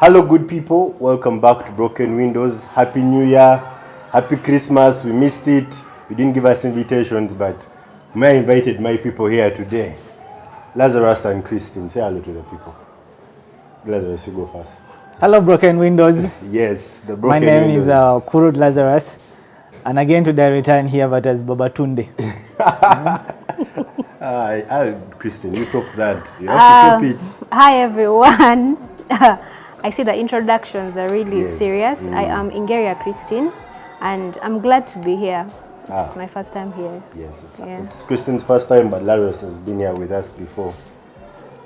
Hello, good people. Welcome back to Broken Windows. Happy New Year. Happy Christmas. We missed it. You didn't give us invitations, but I invited my people here today. Lazarus and Christine. Say hello to the people. Lazarus, you go first. Hello, Broken Windows. Yes, the Broken My name Windows. is Kurut Lazarus. And again today I return here, but as Babatunde. Christine, you top that. You have to top it. Hi, everyone. I see the introductions are really serious. I am Ingeria Christine, and I'm glad to be here. It's my first time here. Yes, it's Christine's first time, but Lazarus has been here with us before.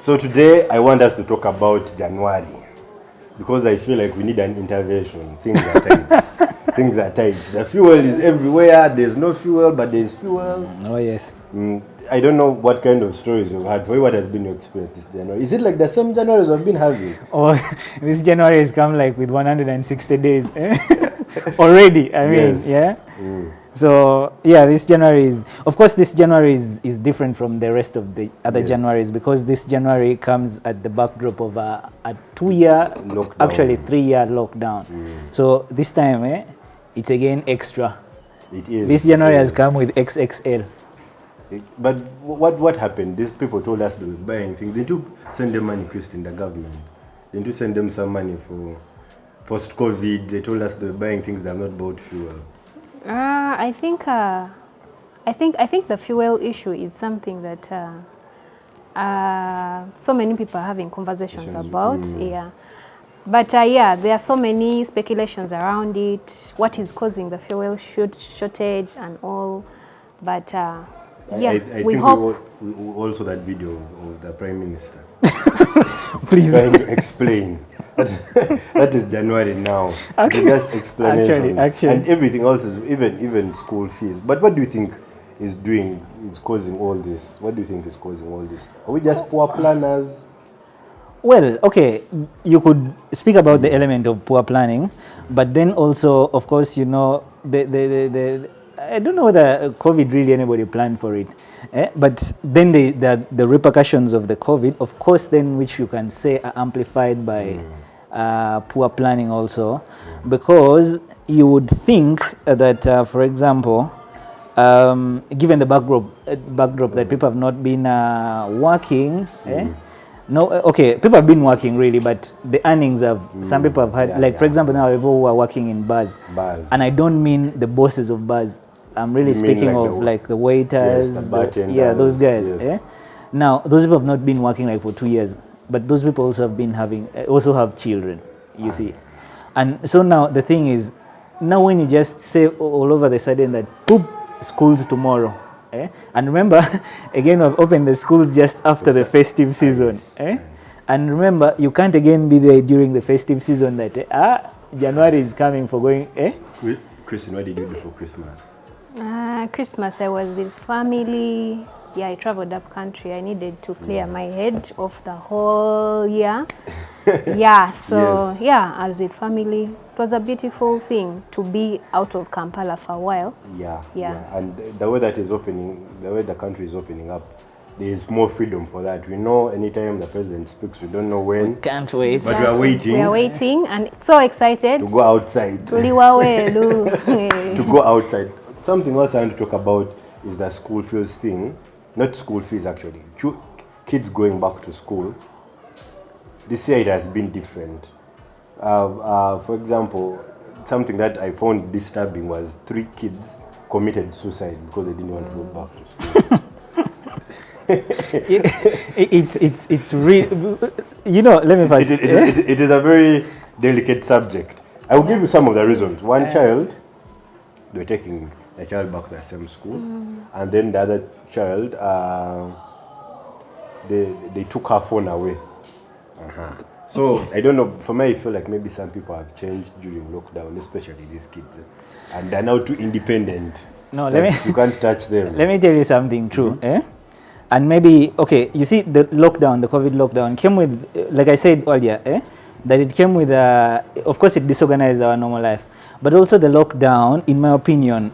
So today, I want us to talk about January, because I feel like we need an intervention. Things are tight. Things are tight. The fuel is everywhere. There's no fuel, but there's fuel. Oh, yes. I don't know what kind of stories you've had. For you, what has been your experience this January? Is it like the same Januaries we've been having? Oh, this January has come like with 160 days. Already, I mean, yeah? So, yeah, this January is, of course, this January is different from the rest of the other Januaries, because this January comes at the backdrop of a 2-year, actually 3-year lockdown. So this time, it's again extra. It is. This January has come with XXL. But what happened? These people told us they were buying things. They do send them money, Christine, the government. They do send them some money for post-COVID. They told us they were buying things that have not bought fuel. I think the fuel issue is something that so many people are having conversations about. Yeah. But there are so many speculations around it. What is causing the fuel shortage and all? But I we think hope. we also that video of the Prime Minister. Please. Trying to explain. That is January now. Just explanation. Actually. And everything else is even school fees. But what do you think is causing all this? What do you think is causing all this? Are we just poor planners? Well, okay, you could speak about the element of poor planning, but then also, of course, you know, I don't know whether COVID really anybody planned for it, but then the repercussions of the COVID, of course, then which you can say are amplified by poor planning also, because you would think that, for example, given the backdrop that people have not been working, no, okay, people have been working really, but the earnings have, some people have had, for example, now people who are working in bars. And I don't mean the bosses of bars. I'm really speaking like the waiters, the bartenders, those guys. Now, those people have not been working like for 2 years, but those people also have been also have children, you see. And so now the thing is, now when you just say all over the sudden that, poop, schools tomorrow, and remember, again, we've opened the schools just after the festive season. And remember, you can't again be there during the festive season that, January is coming for going, Christine, what did you do for Christmas? Christmas, I was with family. Yeah, I traveled up country. I needed to clear my head of the whole year. I was with family. It was a beautiful thing to be out of Kampala for a while. Yeah. And the way the country is opening up, there is more freedom for that. We know anytime the president speaks, we don't know when. Can't wait. But we are waiting. We are waiting and so excited. To go outside. To go outside. Something else I want to talk about is the school fees thing. Not school fees, actually. Kids going back to school. This year it has been different. For example, something that I found disturbing was 3 kids committed suicide because they didn't want to go back to school. It's real. You know, let me first. It is a very delicate subject. I will give you some of the reasons. One child, they were taking the child back to the same school, and then the other child, they took her phone away. So I don't know. For me, I feel like maybe some people have changed during lockdown, especially these kids, and they're now too independent. No, you can't touch them. Let me tell you something true. And maybe, okay, you see the COVID lockdown came with, like I said earlier, that it came with, of course it disorganized our normal life, but also the lockdown, in my opinion,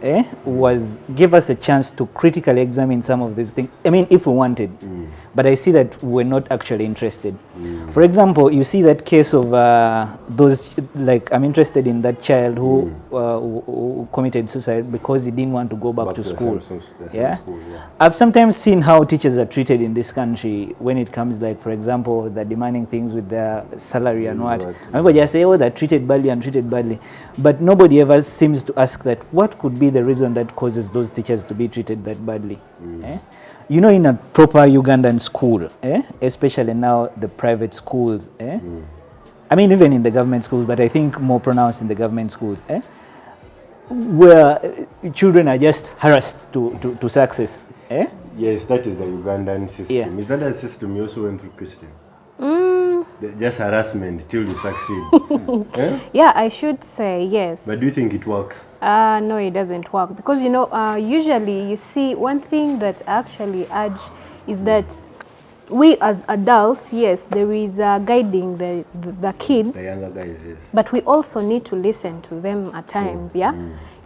gave us a chance to critically examine some of these things. I mean, if we wanted. but I see that we're not actually interested. For example, you see that case of those, like, I'm interested in that child who committed suicide because he didn't want to go back to school. The same Yeah? school, yeah. I've sometimes seen how teachers are treated in this country when it comes, like, for example, they're demanding things with their salary and what. Right. And people just say, oh, they're treated badly and treated badly. But nobody ever seems to ask that, what could be the reason that causes those teachers to be treated that badly? Eh? You know, in a proper Ugandan school, especially now the private schools, I mean, even in the government schools, but I think more pronounced in the government schools, where children are just harassed to success. Yes, that is the Ugandan system. Yeah. Is that the system you also went through, Christine? Just harassment till you succeed. Yeah, I should say yes. But do you think it works? No, it doesn't work because, you know, usually you see one thing that I actually urge is that we as adults, yes, there is guiding the kids, The younger guys, yes. but we also need to listen to them at times, yeah?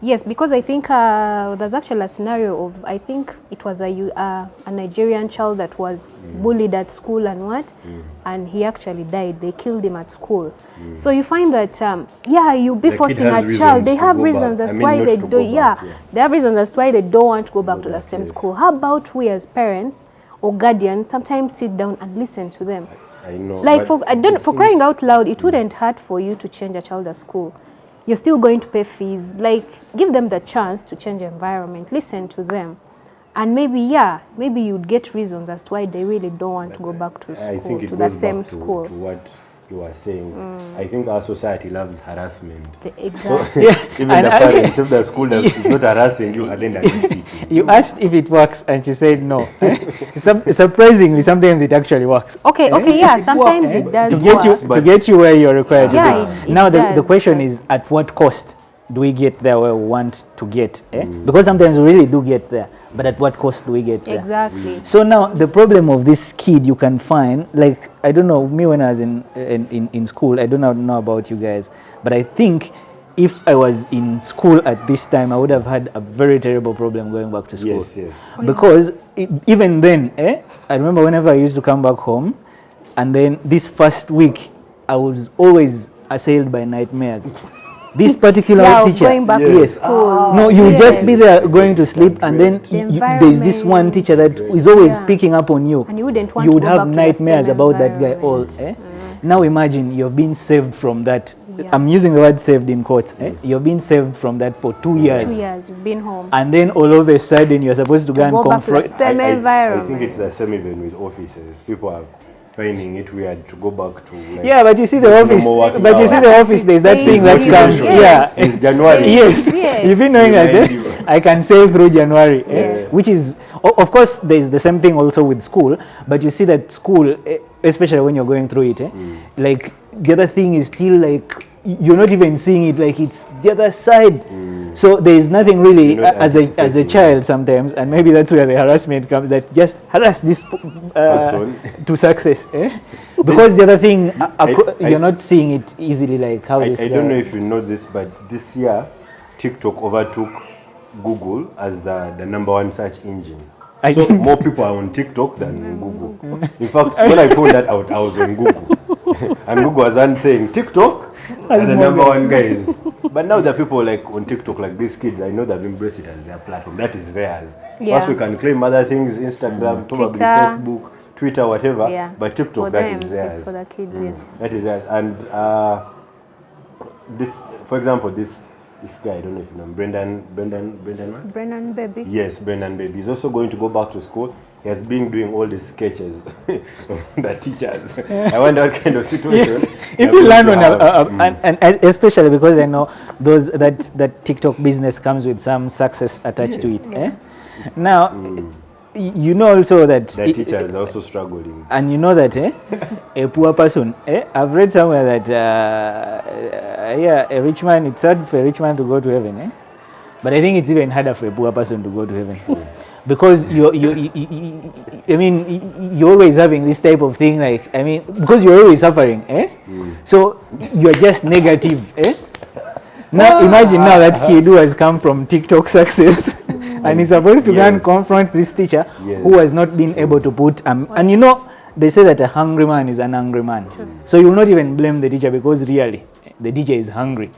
Yes, because I think there's actually a scenario of, I think it was a Nigerian child that was bullied at school and what, and he actually died. They killed him at school. So you find that, yeah, you be The kid forcing has a child. reasons They to have go reasons back. as I to mean, why not they to do, go yeah, back, yeah. they have reasons as to why they don't want to go back to the back, same yes. school. How about we as parents or guardians sometimes sit down and listen to them? I know. Like, but for crying out loud, it wouldn't hurt for you to change a child at school. You're still going to pay fees. Like, give them the chance to change the environment. Listen to them. And maybe, yeah, maybe you'd get reasons as to why they really don't want to go back to I think school, it to the goes same back to school. what you are saying. I think our society loves harassment. So Exactly. even And the parents, if the school is not harassing you, and then they're just teaching. You asked if it works, and she said no. Surprisingly, sometimes it actually works. Okay, yeah, It sometimes works, it but does To get you work. to get you where you're required Yeah, to be. it Now the does, question but- is, at what cost do we get there where we want to get? Because sometimes we really do get there, but at what cost do we get there? Exactly. So now the problem of this kid you can find, like, I don't know, me when I was in school, I don't know about you guys, but I think if I was in school at this time, I would have had a very terrible problem going back to school. Yes, yes. Because even then, I remember whenever I used to come back home, and then this first week, I was always assailed by nightmares. This particular Yeah, of teacher, going back to yes. school. No, you Yes. just be there going to sleep, and then The there's this one teacher that is always Yeah. picking up on you. And you wouldn't want You to would go have back to the nightmares same about that guy all. environment. Now imagine you've been saved from that. Yeah. I'm using the word saved in quotes. You've been saved from that for 2 years. 2 years, you've been home. And then all of a sudden you're supposed to go and Go back to the confront. same I environment. think it's the same even with offices. People are finding it weird to go back to. Like, Yeah, but you see the no office. more working But you see hours. the office. There's that thing that Yes. comes. Yes. Yeah. It's January. Yes. Yes. You've been knowing that Remind you. I can sail through January, Yes. which is, of course, there's the same thing also with school. But you see that school, especially when you're going through it, like the other thing is still like you're not even seeing it, like it's the other side. So there is nothing really You're not as a anticipating child sometimes, and maybe that's where the harassment comes. That just harass this Person. to success, because the other thing I- you're not seeing it easily, like how I this. don't know if you know this, but this year, TikTok overtook Google as the number one search engine. I So didn't- more people are on TikTok than Google. In fact, when I found that out, I was on Google. And Google was saying TikTok as the number one guys. But now there are people like on TikTok, like these kids, I know they've embraced it as their platform. That is theirs. Yeah. Once we can claim other things, Instagram, probably Twitter. Facebook, Twitter, whatever. Yeah. But TikTok, For that them, is theirs. it's for the kids, yeah. That is that. And this, for example, this guy, I don't know if you know him, Brendan what? Brennan, baby. Yes, Brendan Baby. He's also going to go back to school. He has been doing all these sketches of the teachers. I wonder what kind of situation. If you learn on and especially because I know those that TikTok business comes with some success attached to it. Now, you know also that the teachers are also struggling. and you know that a poor person. I've read somewhere that a rich man. It's hard for a rich man to go to heaven. But I think it's even harder for a poor person to go to heaven. Because I mean, you're always having this type of thing, like, I mean, because you're always suffering, So you're just negative, Now imagine now that kid who has come from TikTok success and he's supposed to go and Yes. confront this teacher Yes. who has not been able to put and you know, they say that a hungry man is an angry man. So you will not even blame the teacher because really the teacher is hungry,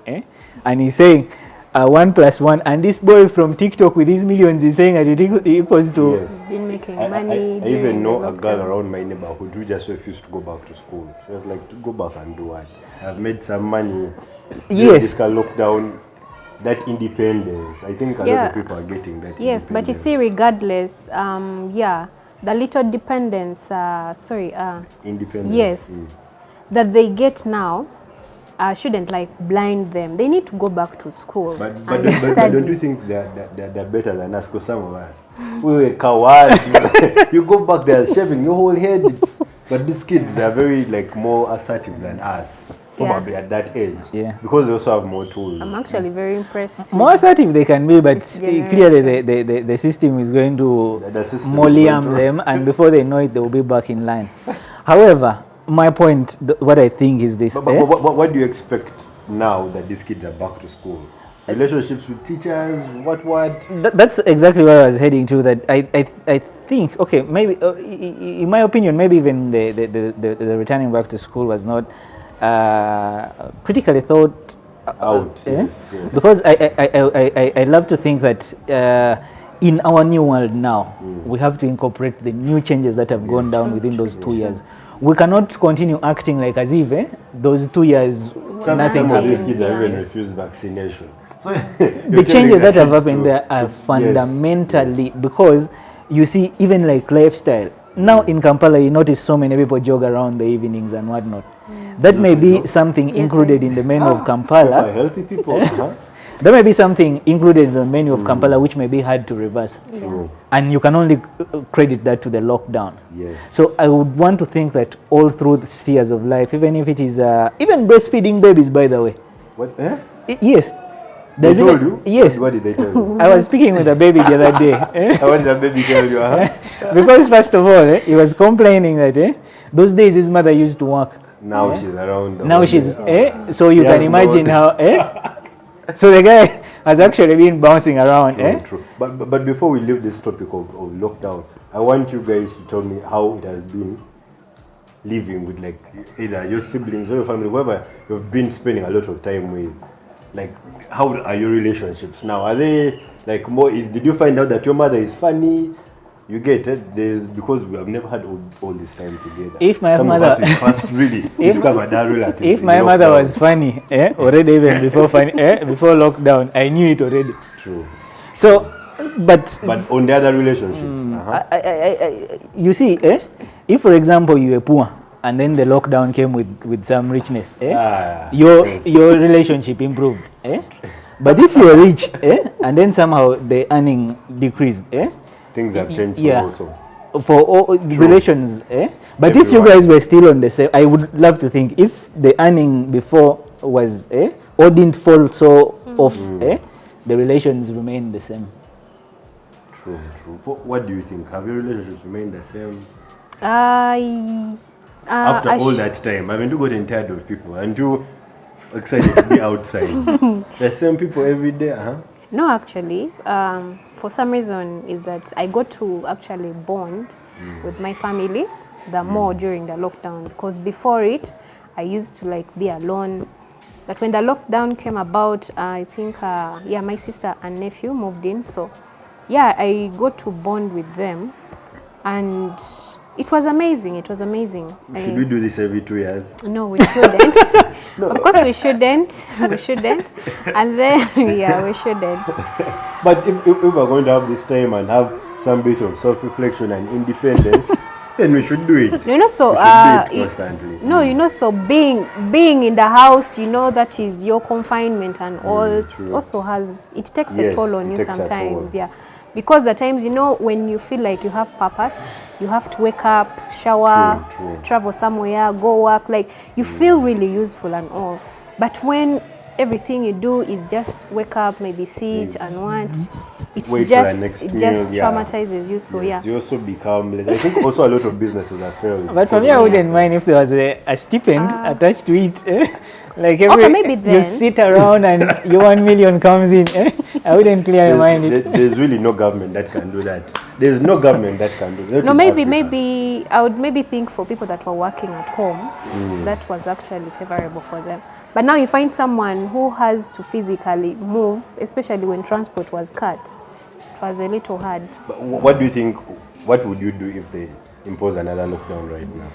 and he's saying 1 + 1, and this boy from TikTok with his millions is saying that it equals to Yes. Been making I money. even during know the a girl lockdown. around my neighborhood who just refused to go back to school. She was like, to go back and do what? I've made some money. During Yes. this lockdown, that independence. I think a lot of people are getting that. Yes, but you independence. see, regardless, the little dependence, Independence. yes, that they get now shouldn't like blind them. They need to go back to school But and don't study. you think they're better than us? Because some of us, we were cowards. You go back there shaving your whole head. But these kids, they're very like more assertive than us. Probably at that age. Yeah. Because they also have more tools. I'm actually very impressed. more assertive they can be, but generation. clearly the system is going to The system is molliam going to- them, and before they know it, they will be back in line. However, my point, what I think is this. But what do you expect now that these kids are back to school? Relationships with teachers, what? That's exactly where I was heading to. That I think, okay, maybe in my opinion, maybe even the returning back to school was not critically thought Out, yes. because I love to think that in our new world now, we have to incorporate the new changes that have gone down within those 2 years. We cannot continue acting like as if those 2 years nothing Some of these happened. kids have even Yeah. refused vaccination. So The changes that have happened there are fundamentally because you see, even like lifestyle. Now in Kampala, you notice so many people jog around the evenings and whatnot. That may be something Yes, included in the menu of People are Kampala. healthy people. There may be something included in the menu of Kampala which may be hard to reverse. True. And you can only credit that to the lockdown. Yes. So I would want to think that all through the spheres of life, even if it is, even breastfeeding babies, by the way. What? Yes. They There's told even- you? Yes. What did they tell you? I was speaking with a baby the other day. What did the baby tell you? Because first of all, he was complaining that those days his mother used to work. Now she's around. the Now whole she's, day. so you Yes, can imagine Lord. how, So the guy has actually been bouncing around, True. But before we leave this topic of lockdown, I want you guys to tell me how it has been living with like either your siblings or your family, whoever you've been spending a lot of time with. Like, how are your relationships now? Are they like more? Did you find out that your mother is funny? You get it? Because we have never had all this time together. If my Some mother- of us we first really discovered our relatives. If in my mother lockdown. was funny, already even before before lockdown, I knew it already. True. So, but But on the other relationships, you see, if for example you were poor and then the lockdown came with some richness, your relationship improved. But if you're rich, and then somehow the earning decreased, things have changed yeah. also. For all relations, but if you Everyone. guys were still on the same, I would love to think if the earning before was or didn't fall so off, the relations remain the same. True. What do you think? Have your relationships remained the same Uh, after all that time? I mean, you gotten tired of people and you excited to be outside. The same people every day, No, actually, for some reason is that I got to actually bond with my family the more during the lockdown, because before it, I used to like be alone. But when the lockdown came about, I think, my sister and nephew moved in. So, yeah, I got to bond with them, and it was amazing. It was amazing. Should we do this every 2 years? No, we shouldn't. Of course, we shouldn't. We shouldn't. And then, yeah, we shouldn't. But if we're going to have this time and have some bit of self-reflection and independence, then we should do it. You know, so we should do it constantly. no, you know, so being in the house, you know, that is your confinement and all. True. Also it takes a Yes, toll on it you takes a sometimes. toll. Yeah, because at times, you know, when you feel like you have purpose, you have to wake up, shower, True. travel somewhere, go work. Like you feel really useful and all. But when everything you do is just wake up, maybe sit and what, It wait just for the next it meal. just Yeah. traumatizes you. So Yes, yeah. you also become less. I think also a lot of businesses are failing. But for me, I wouldn't mind if there was a stipend attached to it. Like every, Okay, maybe you then. sit around and your 1 million comes in. I wouldn't clear mind it. There's really no government that can do that. There's no government that can do that. No, in maybe Africa. I would maybe think for people that were working at home, that was actually favorable for them. But now you find someone who has to physically move, especially when transport was cut. It was a little hard. But what do you think? What would you do if they impose another lockdown right now?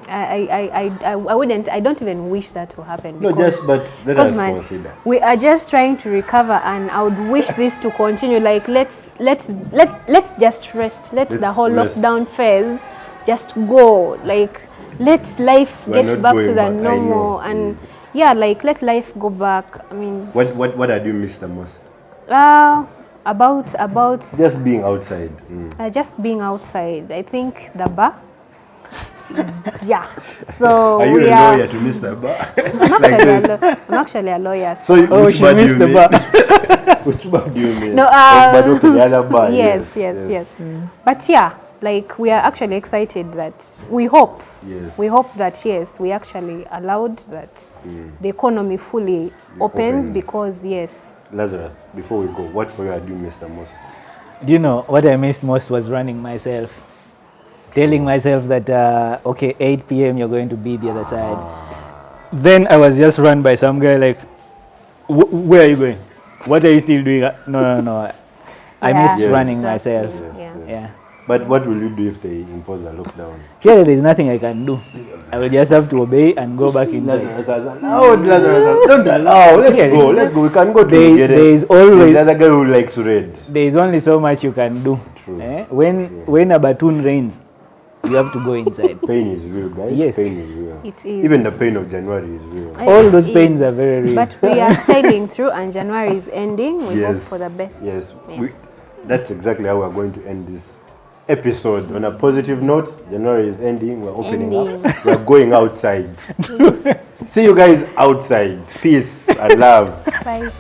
I wouldn't. I don't even wish that to happen. No, because- just but let because, us man, consider. we are just trying to recover, and I would wish this to continue. Like let's just rest. Let the Let's whole rest. lockdown phase just go. Like let life We're get not back to going the back, I normal, know. and yeah, like let life go back. I mean, What do you miss the most? about Just being outside. just being outside. I think the bar. Yeah. So Are you we a are. lawyer to miss the bar? I'm actually a lawyer. So Oh, which she bar do missed you the mean? bar. Which bar do you mean? No, But okay, the other bar. yes. But yeah, like we are actually excited that we hope. Yes. We hope that yes, we actually allowed that the economy fully opens opens. because yes. Lazarus, before we go, what for you do you miss the most? Do you know what I missed most was running myself, telling myself that okay, 8 p.m. you're going to be the other side. Then I was just run by some guy like, where are you going? What are you still doing? No. I Yeah. missed Yes. running Exactly. myself. Yeah. Yeah. But what will you do if they impose a lockdown? Clearly, there's nothing I can do. I will just have to obey and go back inside. Lazarus, don't allow. Let's go. We can go to There is always the other guy who likes red. there is only so much you can do. True. When a baton rains, you have to go inside. Pain is real, guys. Yes. Pain is real. It is. Even the pain of January is real. All It those is. pains are very real. But we are sailing through, and January is ending. We hope for the best. Yes, Yeah. that's exactly how we're going to end this episode. On a positive note, January is ending. We're opening up. We're going outside. See you guys outside. Peace and love. Bye.